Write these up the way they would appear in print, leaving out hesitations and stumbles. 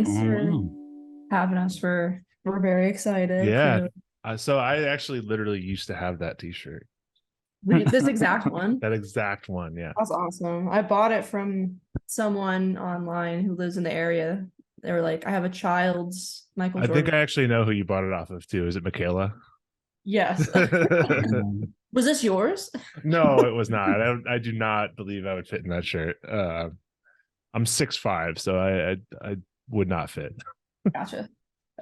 Thanks for Oh, having us. We're very excited Yeah. to So I actually literally used to have that T-shirt. read this exact one. That exact one. Yeah. That's awesome. I bought it from someone online who lives in the area. They were like, I have a child's Michael I think Jordan. I actually know who you bought it off of too. Is it Michaela? Yes. Was this yours? No, it was not. I do not believe I would fit in that shirt. I'm 6'5", so I would not fit. Gotcha.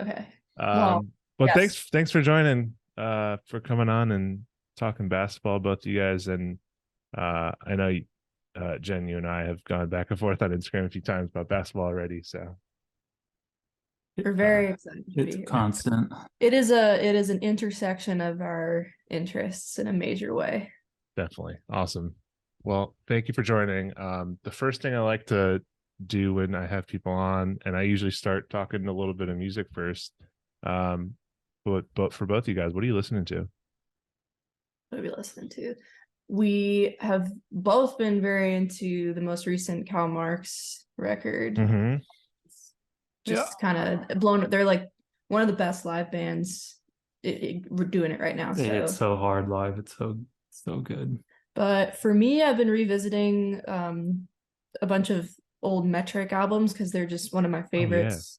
Okay. Well, But yes. thanks for joining, for coming on and talking basketball, both of you guys. And I know Jen, you and I have gone back and forth on Instagram a few times about basketball already. So We're very excited to be it's here. constant. It is an intersection of our interests in a major way. definitely awesome. Well, thank you for joining. The first thing I like to do when I have people on, and I usually start talking a little bit of music first. But for both of you guys, what are you listening to? What are we listening to? We have both been very into the most recent Karl Marx record. Mm-hmm. Just kind of blown. They're like one of the best live bands. We're doing it right now. It's so hard live. It's so good. But for me, I've been revisiting a bunch of old Metric albums because they're just one of my favorites.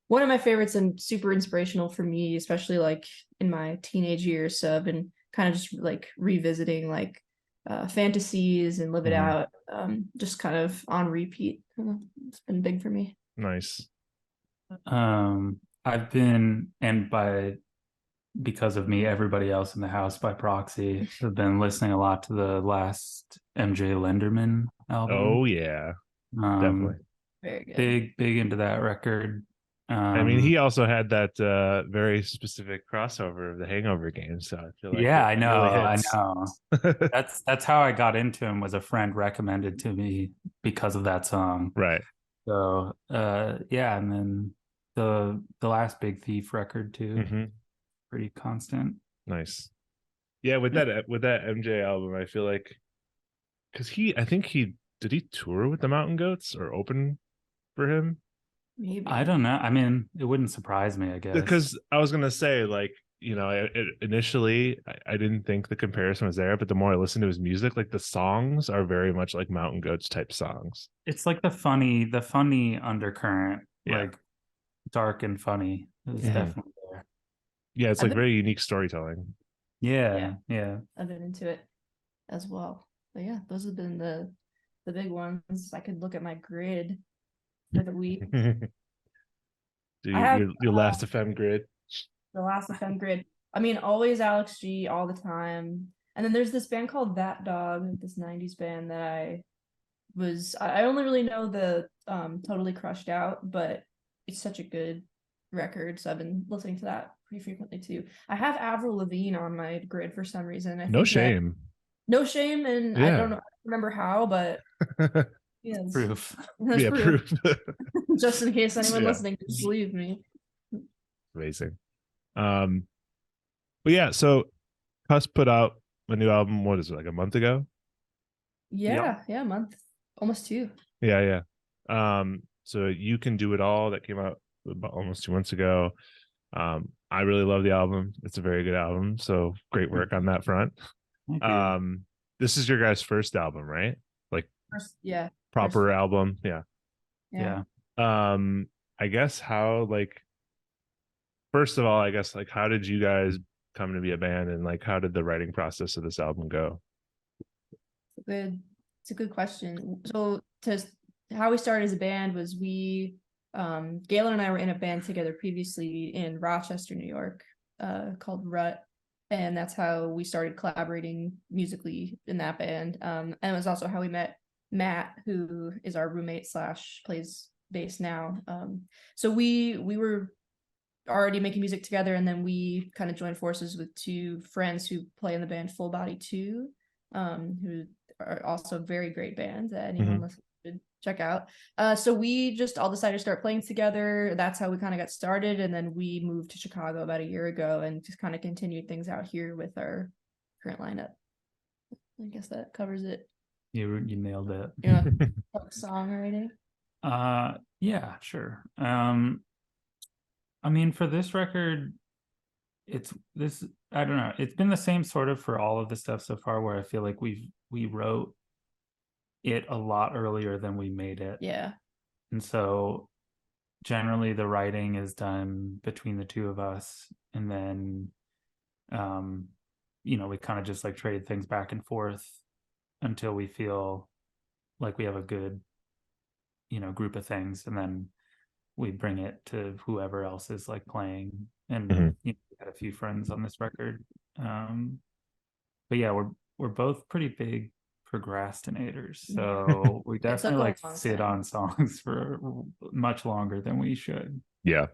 One of my favorites and super inspirational for me, especially like in my teenage years. So I've been kind of just like revisiting like fantasies and live it out, just kind of on repeat. It's been big for me. Nice. I've been, and because of me, everybody else in the house by proxy, have been listening a lot to the last MJ Lenderman album. Oh yeah, definitely. Very good. Big into that record. I mean, he also had that very specific crossover of the Hangover game, so I feel like yeah, I know, really I hits. know. That's how I got into him. Was a friend recommended to me because of that song. Right. So yeah, and then the last Big Thief record too, pretty constant. Nice. Yeah, with that MJ album, I feel like because I think he tour with the Mountain Goats or open for him? Maybe. I don't know. I mean, it wouldn't surprise me, I guess. Because I was gonna say, like, initially I didn't think the comparison was there, but the more I listen to his music, like the songs are very much like Mountain Goats type songs. It's like the funny undercurrent, like dark and funny is definitely there. Yeah, it's like very unique storytelling. Yeah. I've been into it as well. But yeah, those have been the big ones. I could look at my grid for the week. Your Last FM grid. The Last FM grid. I mean, always Alex G all the time. And then there's this band called That Dog, this 90s band that I only really know the Totally Crushed Out, but it's such a good record, so I've been listening to that pretty frequently too. I have Avril Lavigne on my grid for some reason. No shame. No shame, and I don't remember how, but yes. Proof. That's proof. Just in case anyone listening just believe me. Amazing. But yeah, so Cusp put out a new album, what is it, like a month ago? Yeah, a month. Almost 2. Yeah. So You Can Do It All, that came out about almost 2 months ago. I really love the album. It's a very good album. So great work on that front. This is your guys' first album, right? Like proper album. Yeah. I guess how, like, first of all, I guess, like, how did you guys come to be a band, and like how did the writing process of this album go? It's a good question. So how we started as a band was Gaelen and I were in a band together previously in Rochester, New York, called Rut. And that's how we started collaborating musically in that band. And it was also how we met Matt, who is our roommate / plays bass now. So we were already making music together, and then we kind of joined forces with 2 friends who play in the band Full Body 2, who are also a very great band that anyone listening should check out. So we just all decided to start playing together. That's how we kind of got started, and then we moved to Chicago about a year ago and just kind of continued things out here with our current lineup. I guess that covers it. You nailed it. You know, songwriting. Yeah, sure. I mean, for this record, it's this, I don't know, it's been the same sort of for all of the stuff so far, where I feel like we wrote it a lot earlier than we made it. Yeah. And so generally the writing is done between the two of us, and then we kind of just like trade things back and forth until we feel like we have a good group of things, and then we bring it to whoever else is like playing. And Mhm. we had a few friends on this record, but yeah, we're both pretty big procrastinators, so we It took definitely a like long sit time. on songs for much longer than we should. Yeah.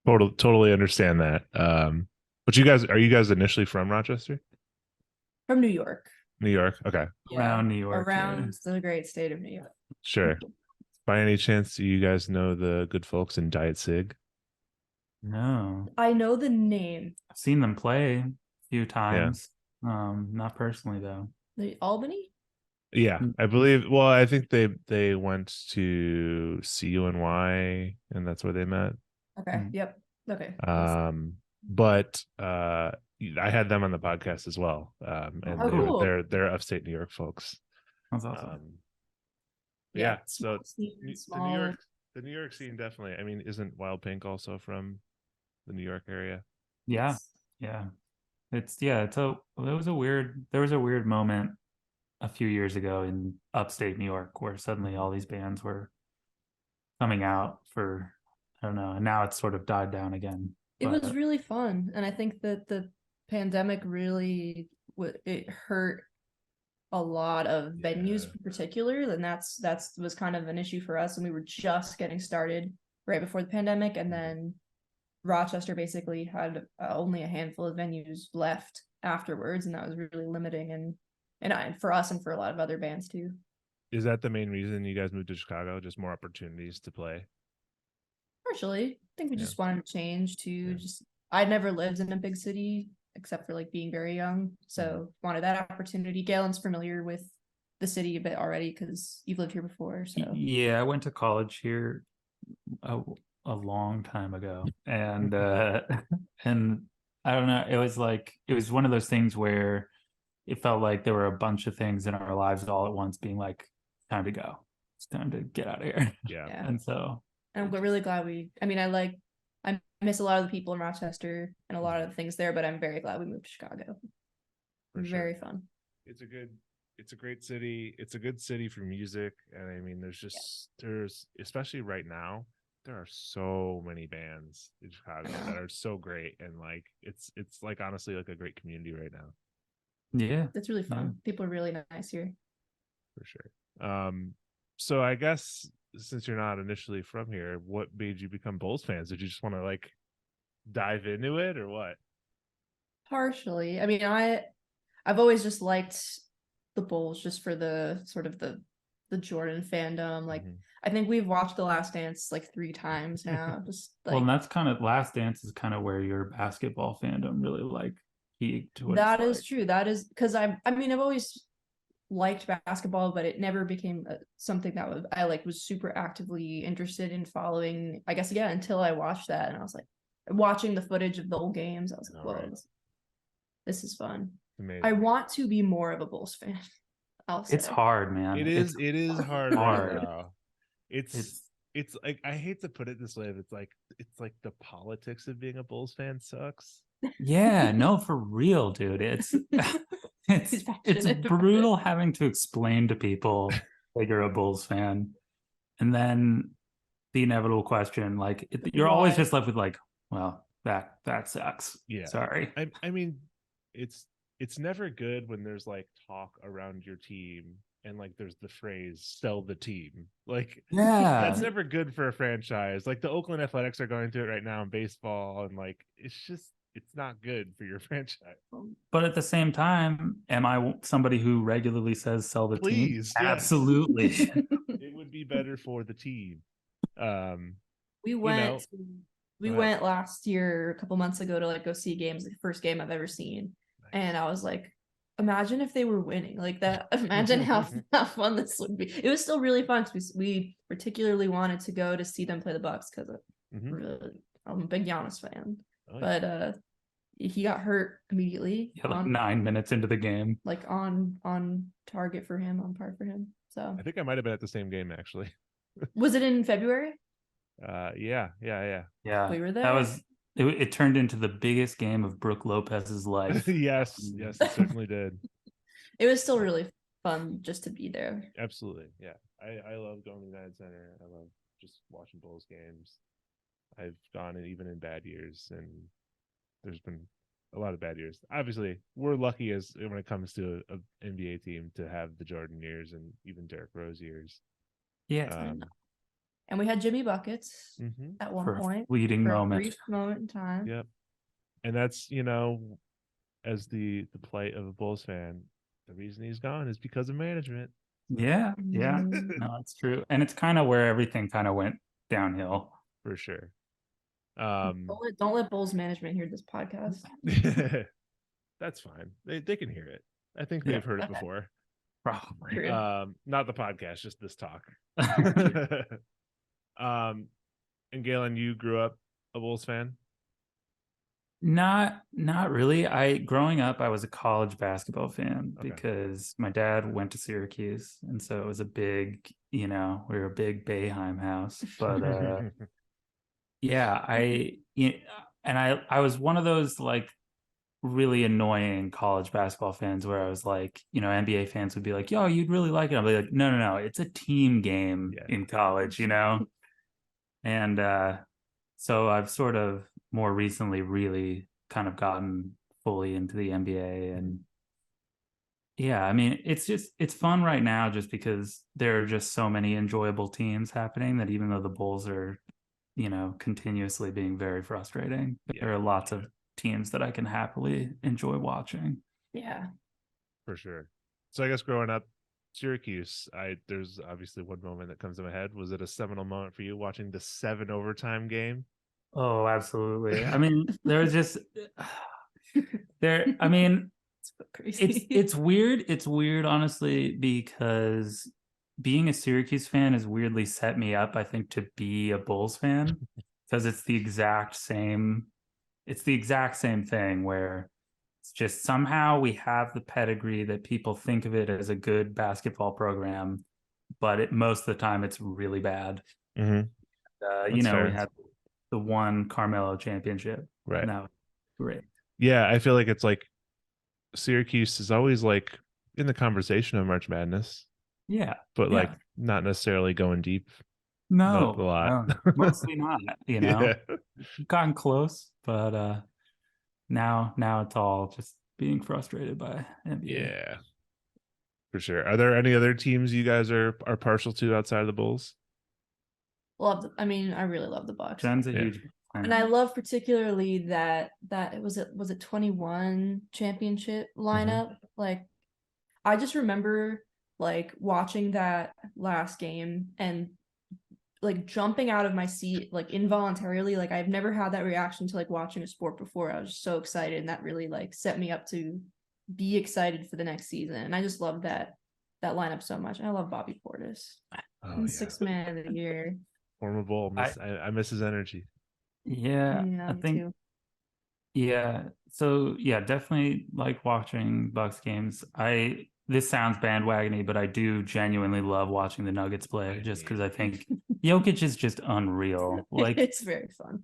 Totally understand that. But are you guys initially from Rochester? From New York. New York? Okay. Around New York, yeah. Around the great state of New York. Sure. By any chance, do you guys know the good folks in Diet Sig? No, I know the name. I've seen them play a few Yeah. times. Not personally though. The Albany? Yeah, I believe. Well, I think they went to CUNY, and that's where they met. Okay. Mm. Yep. Okay. But I had them on the podcast as well. And Oh, cool. they're upstate New York folks. That's awesome. Yeah. So small. the New York scene definitely. I mean, isn't Wild Pink also from the New York area? Yeah. There was a weird moment a few years ago in upstate New York where suddenly all these bands were coming out for, I don't know, and now it's sort of died down again. It was really fun, and I think that the pandemic really it hurt a lot of venues in particular, and that's was kind of an issue for us, and we were just getting started right before the pandemic, and then Rochester basically had only a handful of venues left afterwards, and that was really limiting, and for us and for a lot of other bands too. Is that the main reason you guys moved to Chicago? Just more opportunities to play? Partially, I think we just wanted to change to just. I'd never lived in a big city except for like being very young, so wanted that opportunity. Galen's familiar with the city a bit already because you've lived here before. So yeah, I went to college here a long time ago, and and I don't know, it was one of those things where it felt like there were a bunch of things in our lives all at once being like, time to go, it's time to get out of here. Yeah. And so I'm really glad I miss a lot of the people in Rochester and a lot of the things there, but I'm very glad we moved to Chicago. Very fun. It's a great city. It's a good city for music. And I mean, there's especially right now, there are so many bands in Chicago that are so great. And like, it's like honestly like a great community right now. Yeah. It's really fun. People are really nice here. For sure. So I guess since you're not initially from here, what made you become Bulls fans? Did you just want to like dive into it or what? Partially. I mean, I've always just liked the Bulls just for the sort of the Jordan fandom. Like I think we've watched The Last Dance like 3 times now. Just like, well, and that's kind of Last Dance is kind of where your basketball fandom really like peaked. That is true. That is because I've always liked basketball, but it never became something that I was super actively interested in following, I guess, until I watched that, and I was like watching the footage of the old games. I was like, whoa, this is fun. Amazing. I want to be more of a Bulls fan. It's hard, man. It is hard right now. It's like, I hate to put it this way, but it's like the politics of being a Bulls fan sucks. Yeah, no, for real, dude. It's brutal having to explain to people that you're a Bulls fan, and then the inevitable question, like you're always just left with like, well, that sucks. Yeah, sorry. I mean, it's never good when there's like talk around your team and like there's the phrase "sell the team." Like, yeah, that's never good for a franchise. Like the Oakland Athletics are going through it right now in baseball, and like it's not good for your franchise. But at the same time, am I somebody who regularly says "sell the team"? Yes. Absolutely. It would be better for the team. We went last year, a couple months ago, to like go see games. The first game I've ever seen, and I was like, imagine if they were winning like that. Imagine how fun this would be. It was still really fun because we particularly wanted to go to see them play the Bucks because I'm a big Giannis fan. Oh, But he got hurt immediately. Yeah, like 9 minutes into the game. Like on target for him, on par for him. So I think I might have been at the same game actually. was it in February? Yeah. We were there. That was it turned into the biggest game of Brooke Lopez's life. yes, it certainly did. It was still really fun just to be there. Absolutely. Yeah. I love going to the United Center. I love just watching Bulls games. I've gone in even in bad years, and there's been a lot of bad years. Obviously, we're lucky as when it comes to an NBA team to have the Jordan years and even Derrick Rose years. Yeah. And we had Jimmy Buckets at one point. Fleeting for moment. A brief moment in time. Yep. And that's, as the plight of a Bulls fan, the reason he's gone is because of management. Yeah. No, it's true. And it's kind of where everything kind of went downhill. For sure. Don't let Bulls management hear this podcast. That's fine. They can hear it. I think they've heard it before. Probably. True. Not the podcast, just this talk. And Gaelen, you grew up a Bulls fan? Not really. Growing up, I was a college basketball fan because my dad went to Syracuse, and so it was a big, we were a big Boeheim house. But yeah, I was one of those like really annoying college basketball fans where I was like, NBA fans would be like, "Yo, you'd really like it." I'd be like, "No, it's a team game in college, And so I've sort of more recently really kind of gotten fully into the NBA. And yeah, I mean, it's fun right now just because there are just so many enjoyable teams happening that even though the Bulls are, continuously being very frustrating, there are lots of teams that I can happily enjoy watching. Yeah. For sure. So I guess growing up, Syracuse, there's obviously one moment that comes to my head. Was it a seminal moment for you watching the 7 overtime game? Oh, absolutely. I mean, there was just I mean, it's crazy. It's weird. It's weird, honestly, because being a Syracuse fan has weirdly set me up, I think, to be a Bulls fan because it's the exact same thing where it's just somehow we have the pedigree that people think of it as a good basketball program, but most of the time it's really bad. Mm-hmm. We had the one Carmelo championship. Right. Now, great. Yeah, I feel like it's like Syracuse is always like in the conversation of March Madness. Yeah. But like not necessarily going deep. No, a lot. Mostly not, gotten close, but now it's all just being frustrated by NBA. Yeah, for sure. Are there any other teams you guys are partial to outside of the Bulls? I really love the Bucks. Jen's a huge fan. And I love particularly that was it 21 championship lineup. Like I just remember like watching that last game and like jumping out of my seat like involuntarily. Like I've never had that reaction to like watching a sport before. I was just so excited, and that really like set me up to be excited for the next season. And I just love that lineup so much. I love Bobby Portis. Sixth man of the year. Former Bull. I miss his energy. Yeah, I think too. Yeah, so yeah, definitely like watching Bucks games. This sounds bandwagony, but I do genuinely love watching the Nuggets play just because I think Jokic is just unreal. Like it's very fun.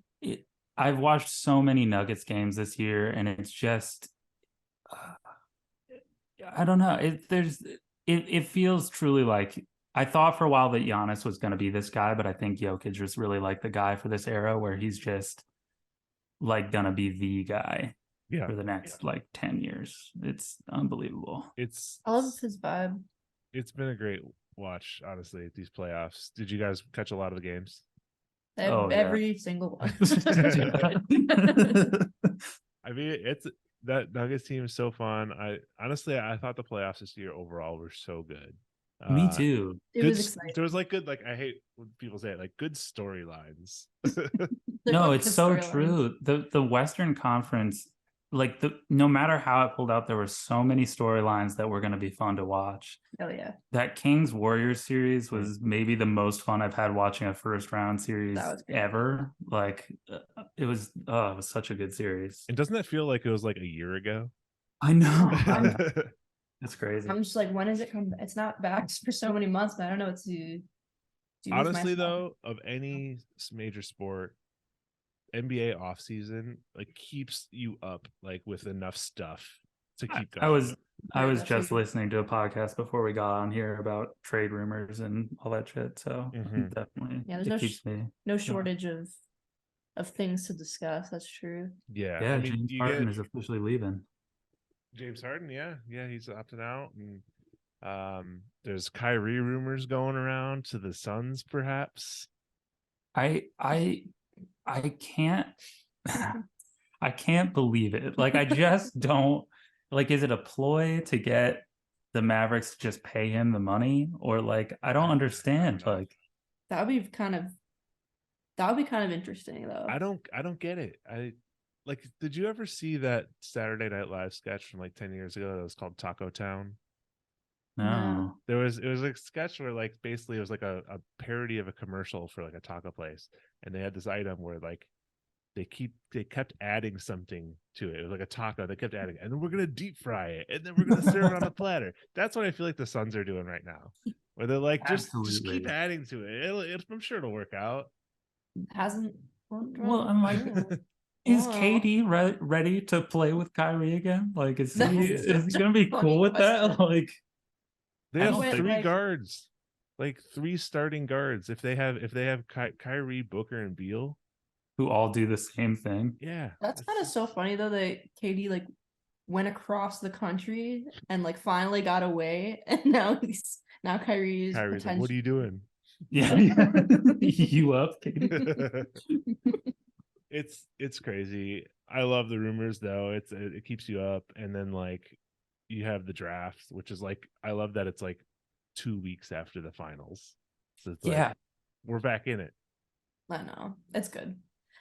I've watched so many Nuggets games this year, and it's just I don't know. It feels truly like I thought for a while that Giannis was going to be this guy, but I think Jokic is really like the guy for this era where he's just like going to be the guy for the next like 10 years. It's unbelievable. I love his vibe. It's been a great watch, honestly, these playoffs. Did you guys catch a lot of the games? Every single one. I mean, that Nuggets team is so fun. I thought the playoffs this year overall were so good. Me too. It was exciting. There was like good, like I hate when people say it, like good storylines. No, it's so true. The Western Conference, like no matter how it pulled out, there were so many storylines that were going to be fun to watch. Oh yeah, That Kings Warriors series was maybe the most fun I've had watching a first round series That was great. ever. Like it was such a good series. And doesn't that feel like it was like a year ago? I know. I'm- That's crazy. I'm just like, when is it coming? It's not back for so many months, but I don't know what to do. with Honestly, myself. though, of any major sport, NBA offseason like keeps you up like with enough stuff to keep going. I was That's just true. listening to a podcast before we got on here about trade rumors and all that shit. So Mhm. definitely, Yeah, there's it no keeps me. no shortage of things to discuss. That's true. Yeah, Yeah, I mean, James you Harden get is officially leaving. James Harden. Yeah, he's opting out, and there's Kyrie rumors going around to the Suns, perhaps. I can't I can't believe it. Like I just don't like, is it a ploy to get the Mavericks to just pay him the money, or like I don't understand. know. Like That would be kind of interesting though. I don't get it. Like, did you ever see that Saturday Night Live sketch from like 10 years ago that was called Taco Town? no. It was like a sketch where like basically it was like a parody of a commercial for like a taco place, and they had this item where like they kept adding something to it. It was like a taco. They kept adding, and then we're gonna deep fry it, and then we're gonna serve it on a platter. That's what I feel like the Suns are doing right now, where they're like just keep Absolutely. adding to it. I'm sure it'll work out. Hasn't worked Well, well. I'm like, is Wow. KD ready to play with Kyrie again? Like, is he That's gonna be such a cool with that? question. Like, They I have don't think- three like- guards, like three starting guards. If they have Kyrie, Booker, and Beal, who all do the same thing. yeah, That's kind of so funny though that KD like went across the country and like finally got away, and now Kyrie's Kyrie's like, what are you doing? Yeah, you up, KD? It's crazy. I love the rumors though. It keeps you up, and then like you have the draft, which is like I love that it's like 2 weeks after the finals, so it's like we're back in it. I know, it's good.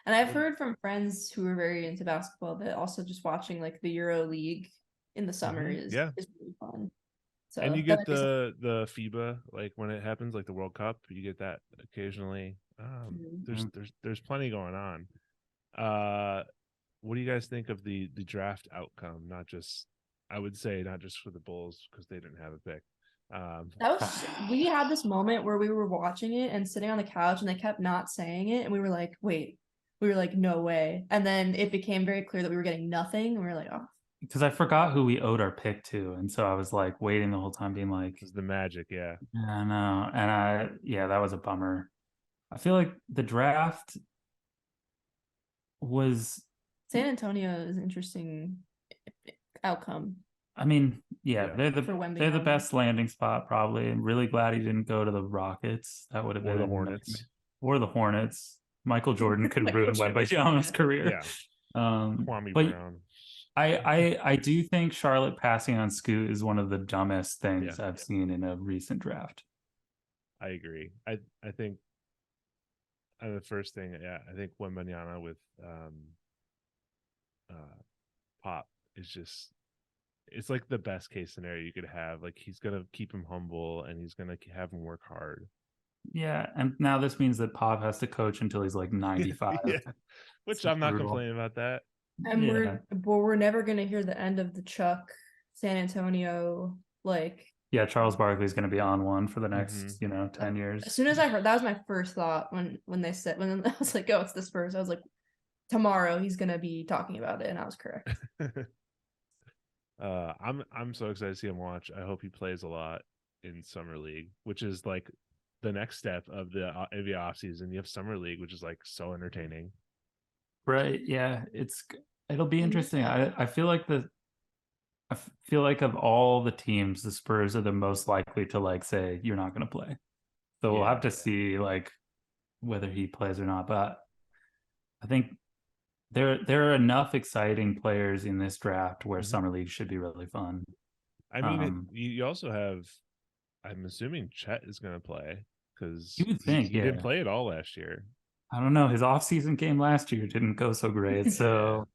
And I've heard from friends who are very into basketball that also just watching like the Euro League in the summer is really fun. So And you that get might be the FIBA, like when it happens, like the World Cup, you get that occasionally. There's plenty going on. What do you guys think of the draft outcome? I would say not just for the Bulls because they didn't have a pick. that was we had this moment where we were watching it and sitting on the couch, and they kept not saying it, and we were like, wait. We were like, no way. And then it became very clear that we were getting nothing. And we were like, oh. Because I forgot who we owed our pick to. And so I was like waiting the whole time being like, it's the Magic, yeah. I know. And that was a bummer. I feel like the draft was San Antonio is an interesting outcome. I mean, Yeah. they're the Wembanyama. best landing spot probably. I'm really glad he didn't go to the Rockets. That would have been Or the Hornets. Or the Hornets. Michael Jordan could ruin Wembanyama's career. Yeah. Kwame But Brown. I do think Charlotte passing on Scoot is one of the dumbest things Yeah. I've seen in a recent draft. I agree. I think the first thing, I think Wembanyama with Pop is just, it's like the best case scenario you could have. Like he's gonna keep him humble and he's gonna have him work hard. Yeah, and now this means that Pop has to coach until he's like 95. Yeah. Which It's I'm not brutal. complaining about that. And we're never gonna hear the end of the Chuck San Antonio like. Yeah, Charles Barkley's going to be on one for the next 10 years. As soon as I heard, that was my first thought when they said, when I was like, oh, it's the Spurs. I was like, tomorrow he's gonna be talking about it, and I was correct. I'm so excited to see him watch. I hope he plays a lot in summer league, which is like the next step of the NBA offseason. You have summer league, which is like so entertaining. Right. Yeah. It'll be interesting. I feel like of all the teams, the Spurs are the most likely to like say you're not going to play. So we'll have to see like whether he plays or not. But I think there are enough exciting players in this draft where summer league should be really fun. I mean, you also have, I'm assuming Chet is going to play because you would think he didn't play at all last year. I don't know. His off-season game last year didn't go so great. So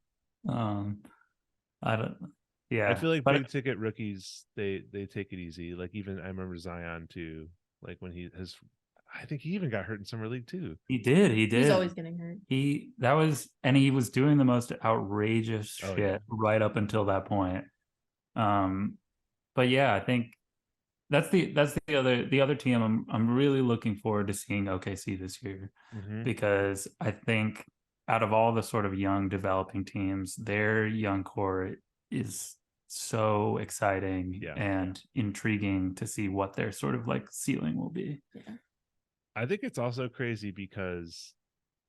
I don't. Yeah, I feel like but big ticket rookies, they take it easy. Like even I remember Zion too. Like when I think he even got hurt in summer league too. he did. He did. He's always getting hurt. He was doing the most outrageous Oh, shit yeah. right up until that point. But yeah, I think that's the other team I'm really looking forward to seeing OKC this year, Mm-hmm. because I think out of all the sort of young developing teams, their young core is so exciting Yeah. and intriguing to see what their sort of like ceiling will be. Yeah. I think it's also crazy because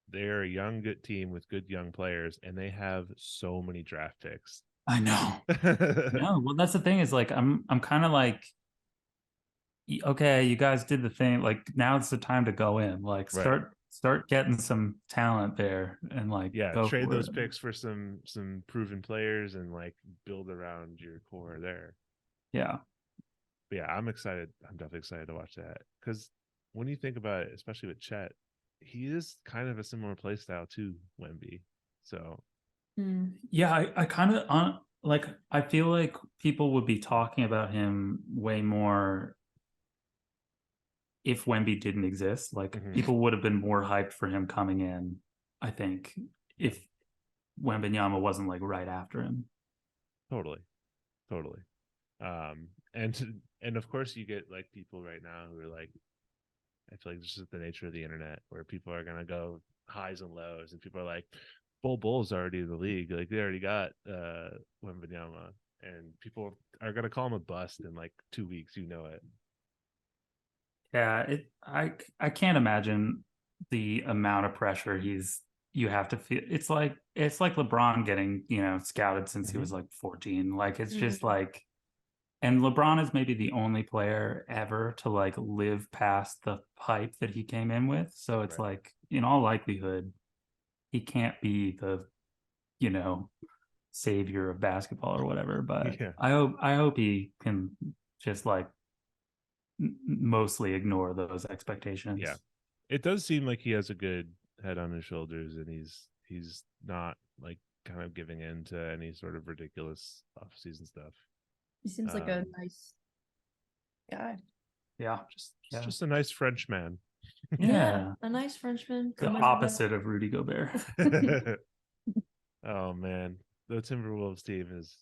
they're a young, good team with good young players, and they have so many draft picks. I know. No, well, that's the thing is like I'm kind of like, okay, you guys did the thing. Like now it's the time to go in. Like Right. start getting some talent there and like Yeah, go trade for those it. picks for some proven players and like build around your core there. Yeah. But yeah, I'm excited. I'm definitely excited to watch that because when you think about it, especially with Chet, he is kind of a similar play style to Wemby. So Yeah, I kind of like I feel like people would be talking about him way more if Wemby didn't exist. Like Mhm. people would have been more hyped for him coming in, I think, if Wembanyama wasn't like right after him. totally. And of course you get like people right now who are like, I feel like this is the nature of the internet where people are gonna go highs and lows, and people are like, Bull's already in the league, like they already got Wembanyama, and people are gonna call him a bust in like 2 weeks. You know it. Yeah, I can't imagine the amount of pressure you have to feel. It's like LeBron getting, scouted since he was like 14. Like it's just like, and LeBron is maybe the only player ever to like live past the hype that he came in with. So it's Right. like in all likelihood, he can't be the, you know, savior of basketball or whatever. But Yeah. I hope he can just like mostly ignore those expectations. Yeah. It does seem like he has a good head on his shoulders, and he's not like kind of giving in to any sort of ridiculous off-season stuff. He seems like a nice guy. Yeah. Just a nice French man. Yeah. A nice Frenchman. The opposite of Rudy Gobert. Oh man, the Timberwolves team is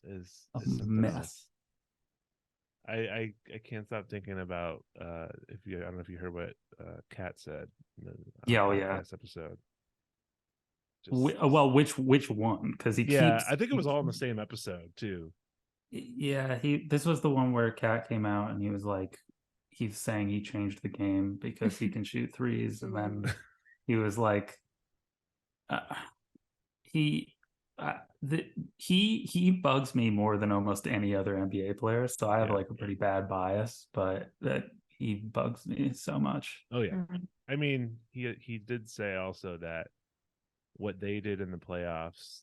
A something mess. else. I can't stop thinking about I don't know if you heard what Kat said in the Yeah, podcast episode. Well, which one? Because he keeps. I think it was all in the same episode too. Yeah, this was the one where Cat came out and he was like, he's saying he changed the game because he can shoot threes, and then he was like, he bugs me more than almost any other NBA player, so I have like a pretty bad bias, but that he bugs me so much. Oh yeah. I mean, he did say also that what they did in the playoffs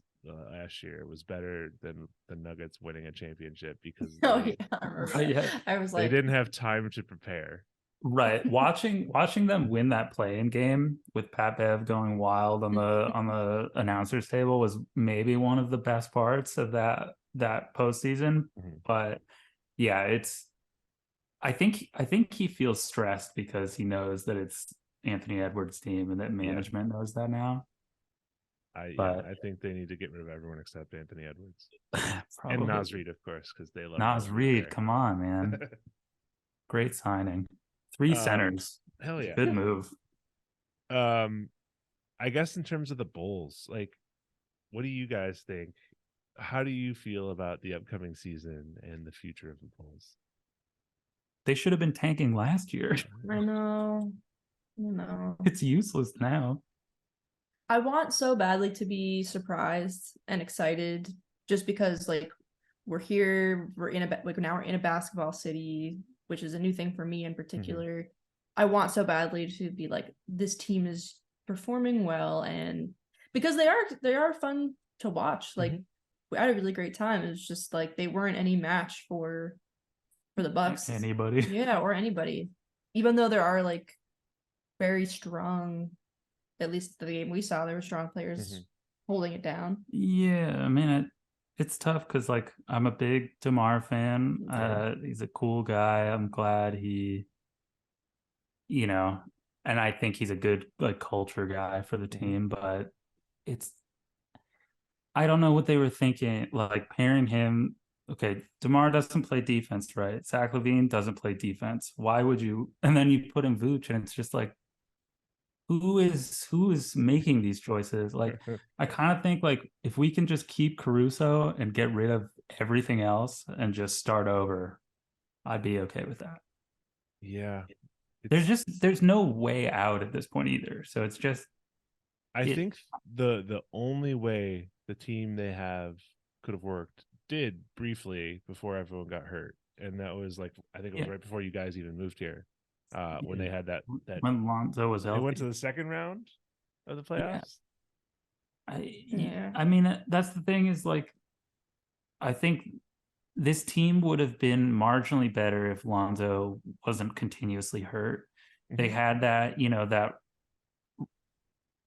last year was better than the Nuggets winning a championship because I was like, they didn't have time to prepare. Right, watching them win that play-in game with Pat Bev going wild on the announcers table was maybe one of the best parts of that postseason. But yeah, I think he feels stressed because he knows that it's Anthony Edwards' team and that management knows that now. I think they need to get rid of everyone except Anthony Edwards and Nas Reed, of course, because they love Nas Reed. Come on, man, great signing. 3 centers. Hell yeah, good move. I guess in terms of the Bulls, like, what do you guys think? How do you feel about the upcoming season and the future of the Bulls? They should have been tanking last year. I know. It's useless now. I want so badly to be surprised and excited just because like we're here, now we're in a basketball city, which is a new thing for me in particular. I want so badly to be like, this team is performing well, and because they are fun to watch. Like we had a really great time. It's just like they weren't any match for the Bucks. Anybody. Yeah, or anybody. Even though there are like very strong, at least the game we saw, there were strong players holding it down. Yeah, I mean, it's tough because like I'm a big Damar fan. He's a cool guy. I'm glad he, you know, and I think he's a good like culture guy for the team, but it's I don't know what they were thinking, like pairing him. Okay, DeMar doesn't play defense, right? Zach LaVine doesn't play defense. Why would you? And then you put in Vooch, and it's just like, who is making these choices? Like, I kind of think like if we can just keep Caruso and get rid of everything else and just start over, I'd be okay with that. Yeah. There's no way out at this point either. So it's just I think the only way the team they have could have worked did briefly before everyone got hurt, and that was like I think it was right before you guys even moved here. When they had that when Lonzo was healthy. They went to the second round of the playoffs. I mean, that's the thing is like, I think this team would have been marginally better if Lonzo wasn't continuously hurt. They had that, that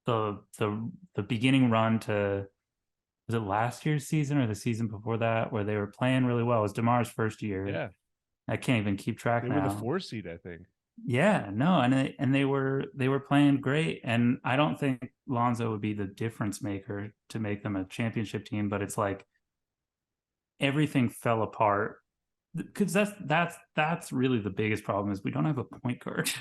the beginning run to, was it last year's season or the season before that, where they were playing really well? It was DeMar's first year. Yeah, I can't even keep track they now. were the 4 seed, I think. Yeah, no, and they were playing great, and I don't think Lonzo would be the difference maker to make them a championship team, but it's like everything fell apart because that's really the biggest problem is we don't have a point guard.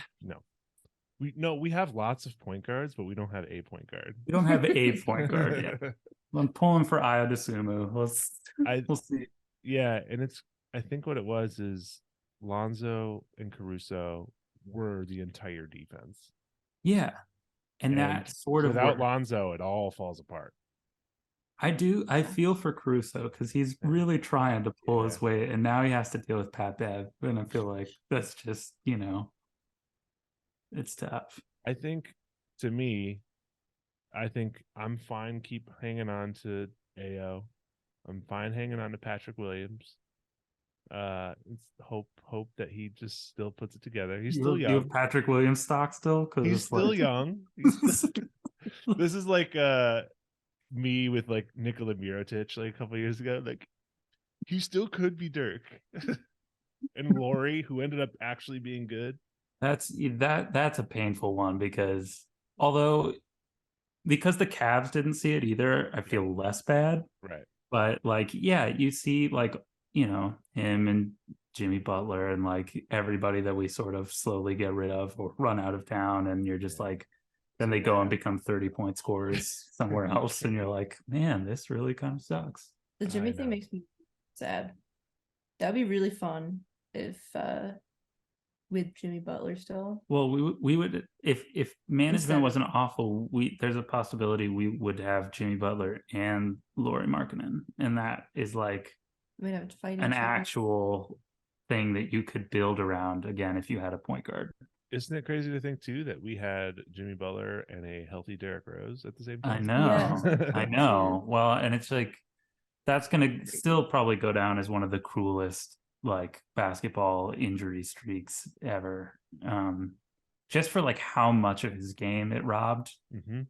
No, we have lots of point guards, but we don't have a point guard. We don't have a point guard yet. I'm pulling for Ayo Dosunmu. We'll see. Yeah, and I think what it was is Lonzo and Caruso were the entire defense. Yeah. And that sort of without worked. Lonzo, it all falls apart. I feel for Caruso because he's really trying to pull his weight, and now he has to deal with Pat Bev. And I feel like that's just, it's tough. I think I'm fine keep hanging on to AO. I'm fine hanging on to Patrick Williams. It's hope that he just still puts it together. He's still young. You have Patrick Williams stock still? He's still young. This is like me with like Nikola Mirotic like a couple years ago. Like he still could be Dirk. And Laurie, who ended up actually being good. That's a painful one because the Cavs didn't see it either, I feel less bad. Right. But like, yeah, you see like, him and Jimmy Butler and like everybody that we sort of slowly get rid of or run out of town, and you're just like, then they go and become 30-point scorers somewhere else, and you're like, man, this really kind of sucks. The Jimmy thing makes me sad. That'd be really fun if with Jimmy Butler still. Well, we would if management wasn't awful, there's a possibility we would have Jimmy Butler and Lauri Markkanen, and that is like we'd have to fight an actual thing that you could build around again if you had a point guard. Isn't it crazy to think too that we had Jimmy Butler and a healthy Derrick Rose at the same time? I know. I know. Well, and it's like that's gonna still probably go down as one of the cruelest like basketball injury streaks ever. Just for like how much of his game it robbed.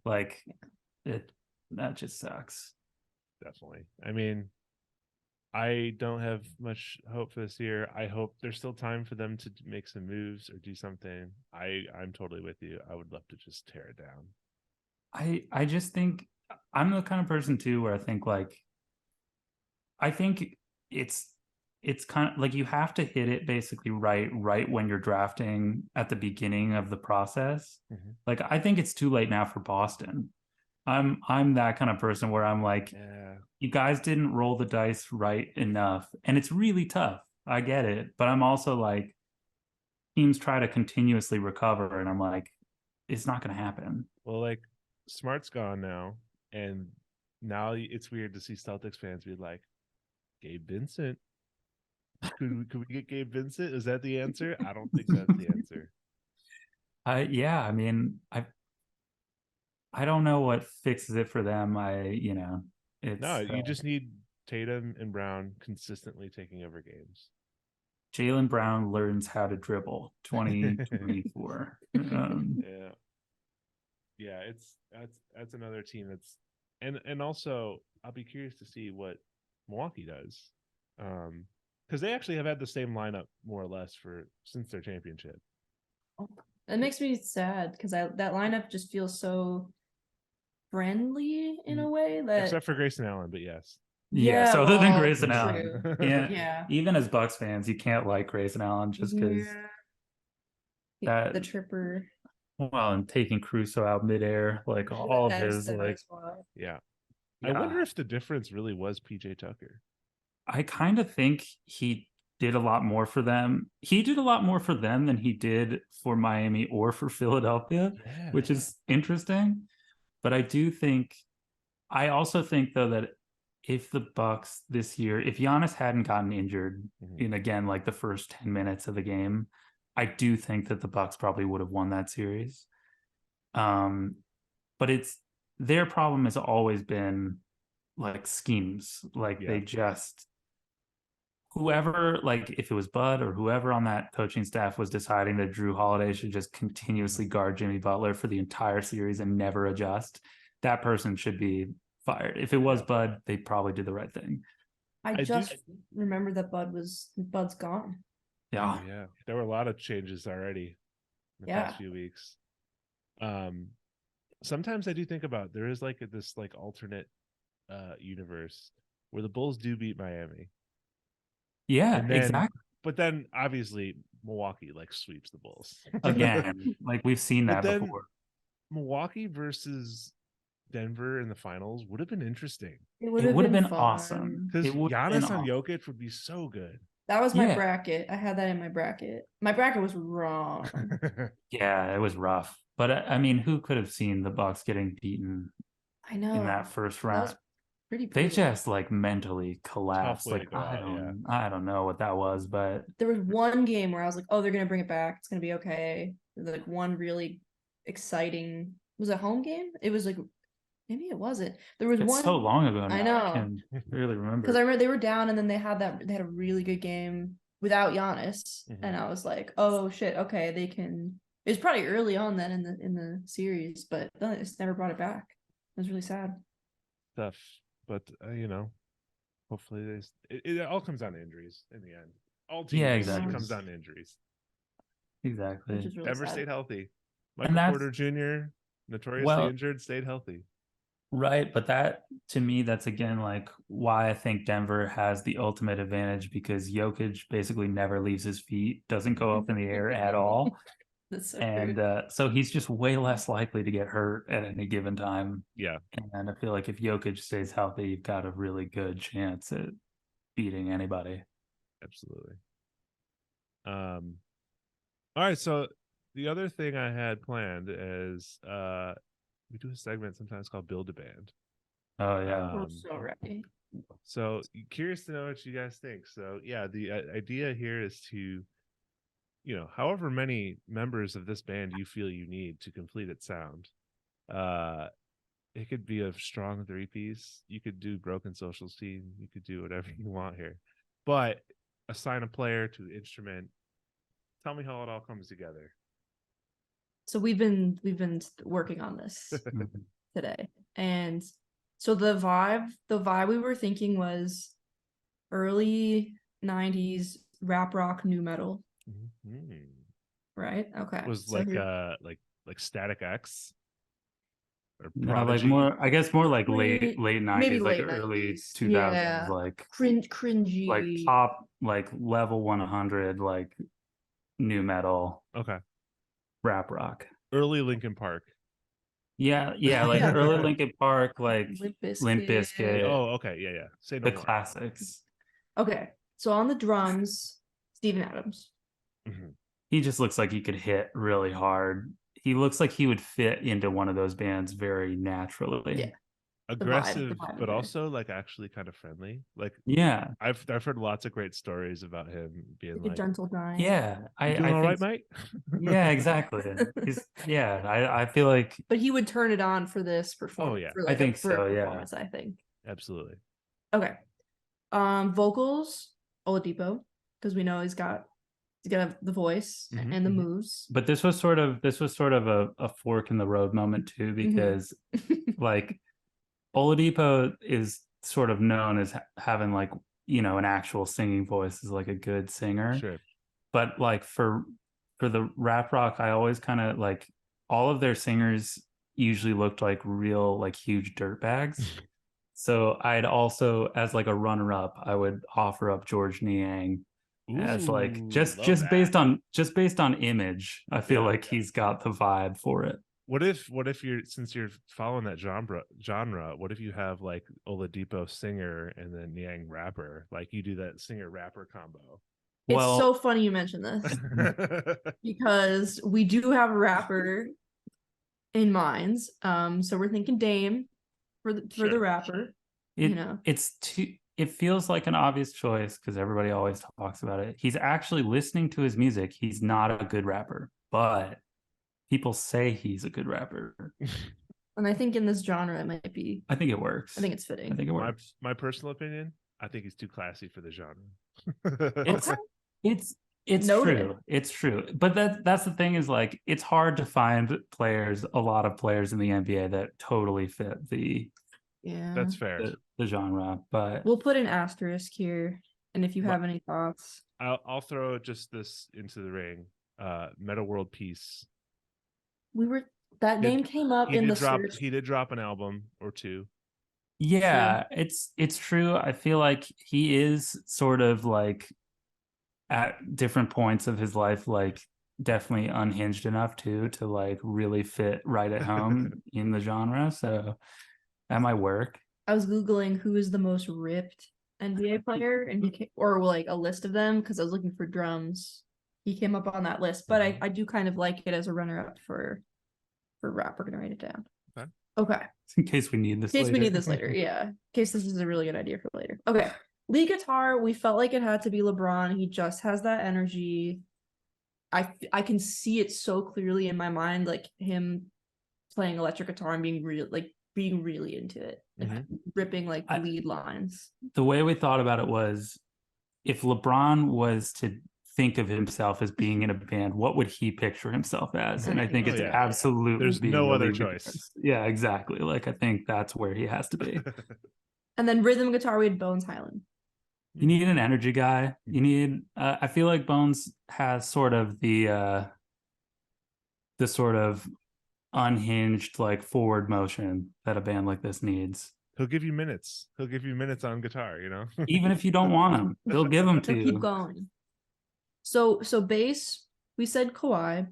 Like that just sucks. Definitely. I mean, I don't have much hope for this year. I hope there's still time for them to make some moves or do something. I'm totally with you. I would love to just tear it down. I just think I'm the kind of person too where I think it's kind of like you have to hit it basically right when you're drafting at the beginning of the process. Like I think it's too late now for Boston. I'm that kind of person where I'm like, you guys didn't roll the dice right enough, and it's really tough. I get it, but I'm also like, teams try to continuously recover, and I'm like, it's not going to happen. Well, like Smart's gone now, and now it's weird to see Celtics fans be like, Gabe Vincent. Could we get Gabe Vincent? Is that the answer? I don't think that's the answer. I mean, I don't know what fixes it for them. You just need Tatum and Brown consistently taking over games. Jaylen Brown learns how to dribble 2024. That's another team and also I'll be curious to see what Milwaukee does. Because they actually have had the same lineup more or less since their championship. It makes me sad because that lineup just feels so friendly in a way that Except for Grayson Allen, but yes. Yeah, so other than well, Grayson true. Allen, yeah, Yeah. even as Bucks fans, you can't like Grayson Allen just because that the tripper. well, and taking Crusoe out midair, like all of his like Yeah. I yeah. wonder if the difference really was PJ Tucker. I kind of think he did a lot more for them. He did a lot more for them than he did for Miami or for Philadelphia, which is interesting. But I also think though that if the Bucks this year, if Giannis hadn't gotten injured in again like the first 10 minutes of the game, I do think that the Bucks probably would have won that series. But it's their problem has always been like schemes. Like they just whoever, like if it was Bud or whoever on that coaching staff was deciding that Drew Holiday should just continuously guard Jimmy Butler for the entire series and never adjust, that person should be fired. If it was Bud, they probably did the right thing. I just remember that Bud's gone. Yeah. Yeah. There were a lot of changes already in the past few weeks. Sometimes I do think about there is like this like alternate universe where the Bulls do beat Miami. Yeah, exactly. But then obviously Milwaukee like sweeps the Bulls. Again, like we've seen that before. Milwaukee versus Denver in the finals would have been interesting. It would have been awesome. Because Giannis on Jokic would be so good. That was my bracket. I had that in my bracket. My bracket was wrong. Yeah, it was rough. But I mean, who could have seen the Bucks getting beaten in that first round? They just like mentally collapsed. Like I don't know what that was, but there was one game where I was like, oh, they're gonna bring it back. It's gonna be okay. Like one really exciting. Was it a home game? It was like maybe it wasn't. There was one so long ago now. I know. I can really remember. Because I remember they were down and then they had a really good game without Giannis. And I was like, oh shit, okay, they can. It was probably early on then in the series, but they just never brought it back. It was really sad. Tough. But hopefully it all comes down to injuries in the end. All teams comes down to injuries. Exactly. Really Denver sad. stayed healthy. Michael Porter Jr., notoriously injured, stayed healthy. Right, but that to me, that's again like why I think Denver has the ultimate advantage because Jokic basically never leaves his feet, doesn't go up in the air at all. That's so and so he's just way less likely to get hurt at any given time. Yeah. And I feel like if Jokic stays healthy, you've got a really good chance at beating anybody. Absolutely. All right. So the other thing I had planned is we do a segment sometimes called Build a Band. Oh, yeah. I'm so ready. So curious to know what you guys think. So yeah, the idea here is to however many members of this band you feel you need to complete its sound. It could be a strong 3-piece. You could do Broken Socials team. You could do whatever you want here. But assign a player to the instrument. Tell me how it all comes together. So we've been working on this today. And so the vibe we were thinking was early 90s rap rock new metal. Right? Okay. Was so like Static X? Or no, like more like late 90s, maybe like late early 90s. 2000s, like cringy, like top, like level 100, like new metal. Okay. Rap rock. Early Linkin Park. Yeah, like early Linkin Park, like Limp Bizkit. Oh, okay, yeah. Say no the more. Classics. Okay, so on the drums, Steven Adams. He just looks like he could hit really hard. He looks like he would fit into one of those bands very naturally. Yeah. Aggressive, but also like actually kind of friendly. Like I've heard lots of great stories about him being like a gentle giant. Yeah, I think all right, mate. Yeah, exactly. I feel like. But he would turn it on for this performance. Oh yeah, for like I think so. Yeah, I think absolutely. Okay, vocals Oladipo, because we know he's got the voice and the moves. But this was sort of a fork in the road moment too, because like Oladipo is sort of known as having like, you know, an actual singing voice, is like a good singer. Sure. But like for the rap rock, I always kind of like, all of their singers usually looked like real like huge dirtbags. So I'd also, as like a runner up, I would offer up George Niang as like Ooh, just love that. based on image. I feel Yeah. like he's got the vibe for it. What if you're, since you're following that genre, what if you have like Oladipo singer and then Niang rapper? Like you do that singer rapper combo. It's Well, so funny you mentioned this because we do have a rapper in mind. So we're thinking Dame for the Sure. rapper. it, You know, it feels like an obvious choice because everybody always talks about it. He's actually, listening to his music, he's not a good rapper, but people say he's a good rapper. and I think in this genre it might be. I think it works. I think it's fitting. I think it my works. my personal opinion, I think he's too classy for the genre. It's it's Noted. true. It's true. But that's the thing, is like, it's hard to find a lot of players in the NBA that totally fit Yeah, That's fair. the genre. But we'll put an asterisk here, and if you have any thoughts, I'll throw just this into the ring. Meta World Peace. that name came up in the search. He did drop an album or two. yeah, it's true. I feel like he is sort of like, at different points of his life, like definitely unhinged enough to like really fit right at home in the genre. So that might work. I was Googling who is the most ripped NBA player, and or like a list of them, because I was looking for drums. He came up on that list, but I do kind of like it as a runner up for rap. We're gonna write it down. Okay. In case we need this In case later. we need this later, yeah. In case this is a really good idea for later. Okay. Lead guitar, we felt like it had to be LeBron. He just has that energy. I can see it so clearly in my mind, like him playing electric guitar and being really into it, like ripping like lead lines. The way we thought about it was, if LeBron was to think of himself as being in a band, what would he picture himself as? And I think it's absolutely, there's no other choice. Yeah, exactly. Like I think that's where he has to be. And then rhythm guitar, we had Bones Highland. You need an energy guy. You need I feel like Bones has sort of the sort of unhinged like forward motion that a band like this needs. He'll give you minutes. He'll give you minutes on guitar, you know? Even if you don't want him, he'll give them to He'll you. keep going. So bass, we said Kawhi,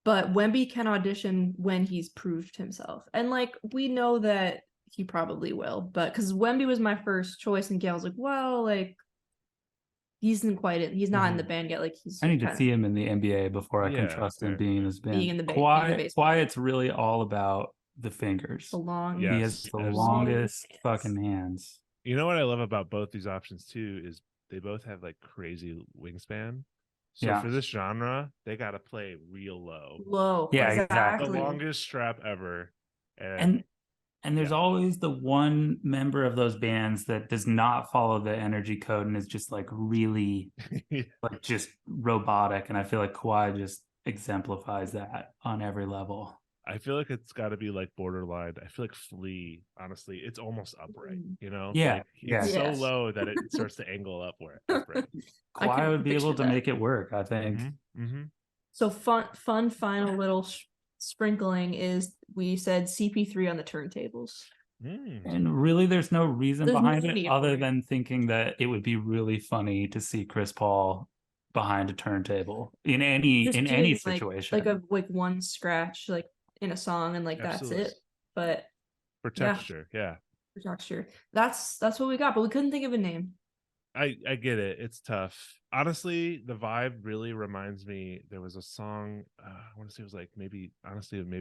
but Wemby can audition when he's proved himself. And like we know that he probably will, but because Wemby was my first choice, and Gail was like, well, like he's not in the band yet. Like I need to see him in the NBA before I can Yeah, trust him fair. being in this band. Being in the ba- Kawhi, it's really all about the fingers. the long. Yeah. He Yes, has the absolutely. longest fucking hands. You know what I love about both these options too is they both have like crazy wingspan. So for this genre, they got to play real low. Low. Yeah, exactly. The longest strap ever. And there's always the one member of those bands that does not follow the energy code and is just like really like just robotic. And I feel like Kawhi just exemplifies that on every level. I feel like it's got to be like borderline. I feel like Flea, honestly, it's almost upright, you know? Yeah. Like, it's so low that it starts to angle upward. Kawhi would be able to make it work, I think. So fun final little sprinkling is, we said CP3 on the turntables. And really, there's no reason behind it other than thinking that it would be really funny to see Chris Paul behind a turntable in any situation. Like one scratch like in a song, and like Absolutely. that's it. But for texture, for texture. That's what we got, but we couldn't think of a name. I get it. It's tough. Honestly, the vibe really reminds me. There was a song. I want to say it was like maybe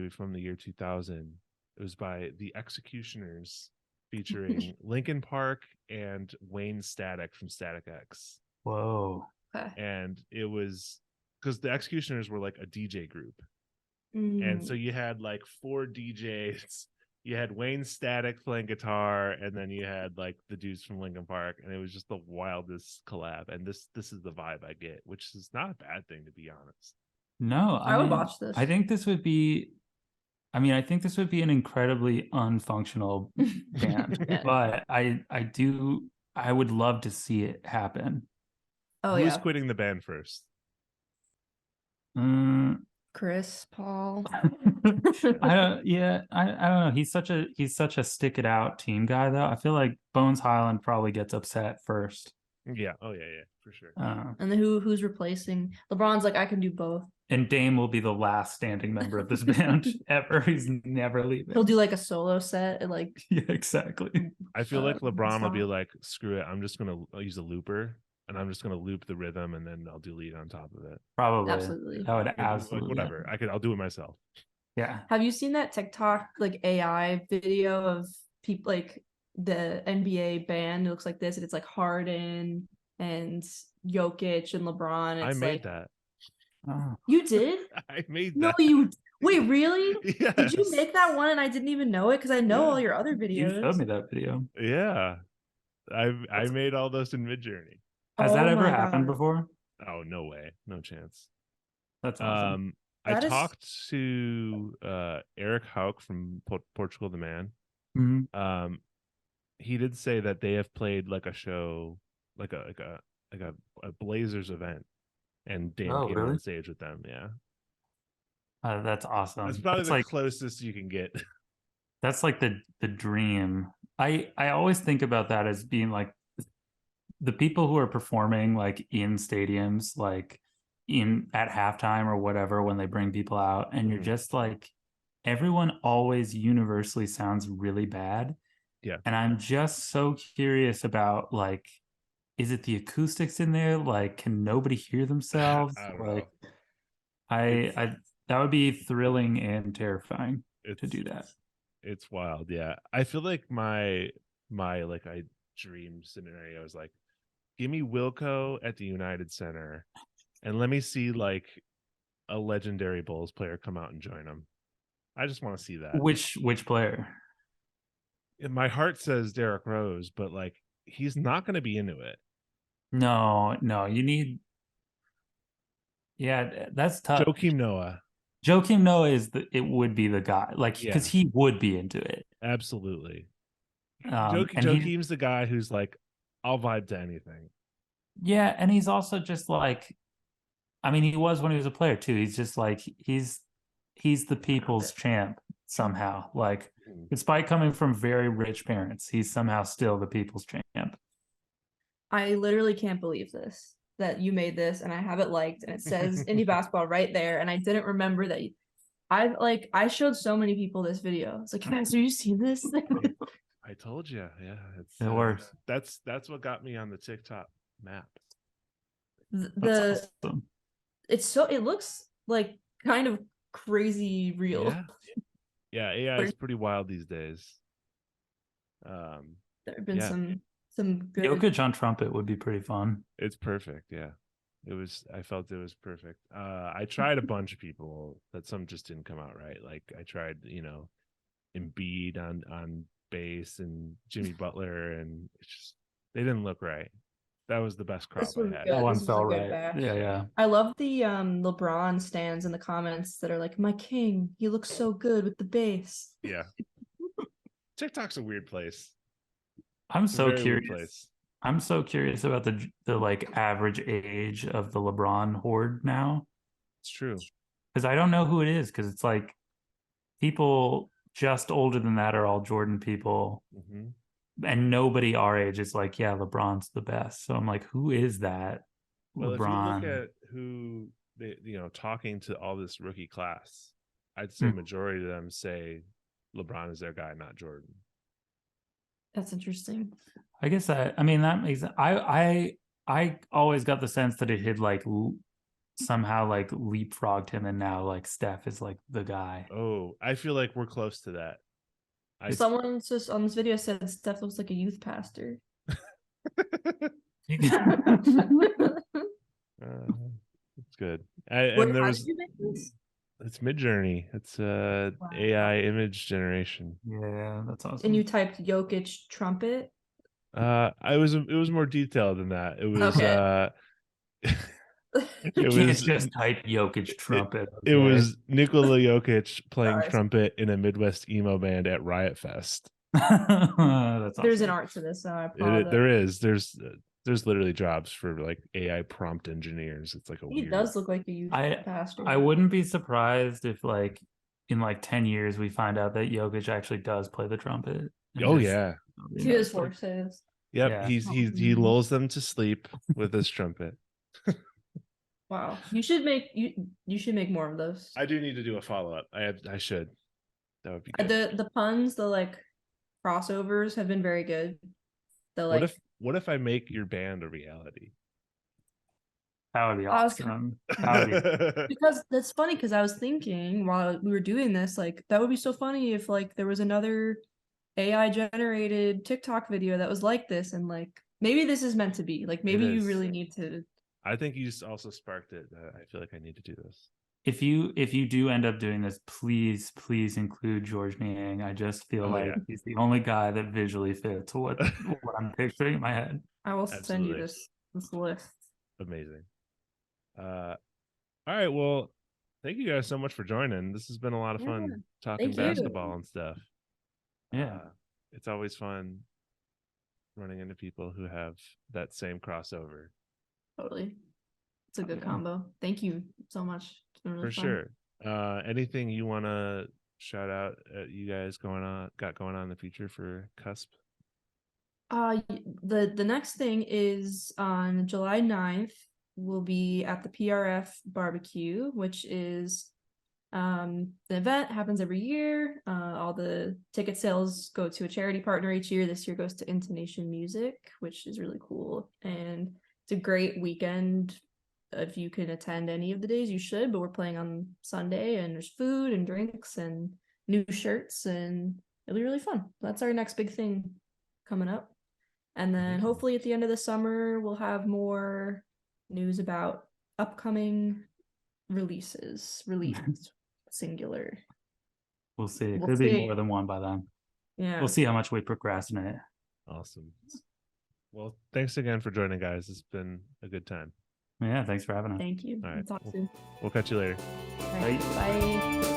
from the year 2000. It was by the Executioners, featuring Linkin Park and Wayne Static from Static X. Whoa! And it was because the Executioners were like a DJ group, and so you had like 4 DJs. You had Wayne Static playing guitar, and then you had like the dudes from Linkin Park, and it was just the wildest collab. And this is the vibe I get, which is not a bad thing, to be honest. No, I would watch this. I think this would be I mean, I think this would be an incredibly unfunctional band, Yeah. but I would love to see it happen. Oh Who's yeah, quitting the band first? Chris, Paul. I don't know. He's such a stick it out team guy though. I feel like Bones Highland probably gets upset first. Yeah. Oh yeah, for sure. And then who's replacing? LeBron's like, I can do both. And Dame will be the last standing member of this band ever. He's never leaving. He'll do like a solo set and like Yeah, exactly. I feel like LeBron will be song. like, screw it, I'm just gonna use a looper and I'm just gonna loop the rhythm and then I'll delete on top of it. Probably. Absolutely. That would Like, absolutely whatever. I'll do it myself. Yeah. Have you seen that TikTok like AI video of people like the NBA band? It looks like this, and it's like Harden and Jokic and LeBron. I It's made like, that. Oh. you did? I made No, that. you wait, really? Yes. Did you make that one and I didn't even know it? Because I know Yeah. all your other You showed videos. me that video. Yeah. I made all those in Midjourney. Has Oh that ever my happened God. before? Oh, no way. No chance. That's awesome. I That is- talked to Eric Hauk from Portugal the Man. Mhm. He did say that they have played like a show, like a Blazers event, and Dame Oh, came really? on stage with them. Yeah, That's awesome. that's probably That's the like closest you can get. that's like the dream. I always think about that as being like the people who are performing like in stadiums, like in at halftime or whatever, when they bring people out, and you're Mhm. just like, everyone always universally sounds really bad. Yeah. And I'm just so curious about like, is it the acoustics in there? Like, can nobody hear themselves? I don't Like, know. I that would be thrilling and terrifying to do that. It's wild. Yeah, I feel like my like I dream scenario is like, give me Wilco at the United Center, and let me see like a legendary Bulls player come out and join them. I just want to see that. Which player? And my heart says Derrick Rose, but like he's not going to be into it. No, you need. Yeah, that's tough. Joakim Noah. Joakim Noah it would be the guy, like, because he would be into it. Absolutely. And Joakim's the guy who's like, I'll vibe to anything. Yeah, and he's also just like, I mean, he was when he was a player too. He's just like he's the people's champ somehow. Like, despite coming from very rich parents, he's somehow still the people's champ. I literally can't believe this, that you made this and I have it liked and it says indie basketball right there. And I didn't remember that. I showed so many people this video. It's like, guys, have you seen this? I told you. Yeah. It works. That's what got me on the TikTok map. That's awesome. It looks like kind of crazy real. Yeah, AI is pretty wild these days. There have been some good Jokic on trumpet would be pretty fun. It's perfect. Yeah, I felt it was perfect. I tried a bunch of people, that some just didn't come out right. Like I tried, Embiid on bass and Jimmy Butler, and they didn't look right. That was the best crop I had. That one fell right. Yeah. I love the LeBron stands in the comments that are like, my king, he looks so good with the bass. Yeah. TikTok's a weird place. I'm so curious. I'm so curious about the like average age of the LeBron horde now. It's true. Because I don't know who it is, because it's like people just older than that are all Jordan people. Mm-hmm. And nobody our age is like, yeah, LeBron's the best. So I'm like, who is that? Well, LeBron. if you look at who they, talking to all this rookie class, I'd say majority of them say LeBron is their guy, not Jordan. That's interesting. I guess that makes I always got the sense that it had like somehow like leapfrogged him, and now like Steph is like the guy. Oh, I feel like we're close to that. Someone just on this video said Steph looks like a youth pastor. It's good. And there was. It's Midjourney. It's AI image generation. Yeah, that's awesome. And you typed Jokic trumpet. It was more detailed than that. It was It You was just type Jokic trumpet. it okay? was Nikola Jokic playing Sorry. trumpet in a Midwest emo band at Riot Fest. That's There's an awesome. art to this, so I apologize. There is there's literally jobs for like AI prompt engineers. It's like a He weird. does look like a youth pastor. I wouldn't be surprised if like in like 10 years we find out that Jokic actually does play the trumpet. and Oh just, yeah, He has like, horses. yep. Yeah. He lulls them to sleep with his trumpet. Wow. You should make more of those. I do need to do a follow up. I should. That would be good. The puns, the like crossovers have been very good. The like What if I make your band a reality? That would be I was- awesome. That would be because that's funny because I was thinking while we were doing this, like that would be so funny if like there was another AI generated TikTok video that was like this, and like maybe this is meant to be. Like maybe you is. really need to. I think you also sparked it. I feel like I need to do this. if you do end up doing this, please include George Niang. I just feel like yeah. he's the only guy that visually fits what I'm picturing in my head. I will send you Absolutely. this list. Amazing. All right. Well, thank you guys so much for joining. This has been a lot of fun talking Thank you. basketball and stuff. Yeah. It's always fun running into people who have that same crossover. Totally. It's a good Yeah. combo. Thank you so much. It's been really For fun. sure. Anything you want to shout out you guys got going on in the future for Cusp? The next thing is on July 9th, we'll be at the PRF barbecue, which is the event happens every year. All the ticket sales go to a charity partner each year. This year goes to Intonation Music, which is really cool. And it's a great weekend. If you can attend any of the days, you should, but we're playing on Sunday and there's food and drinks and new shirts and it'll be really fun. That's our next big thing coming up. And then hopefully at the end of the summer, we'll have more news about upcoming releases. Released singular. We'll see. It We'll could see. be more than one by then. Yeah. We'll see how much we procrastinate. Awesome. Well, thanks again for joining, guys. It's been a good time. Yeah, thanks for having us. Thank you. All right. We'll talk soon. We'll catch you later. All right. Bye.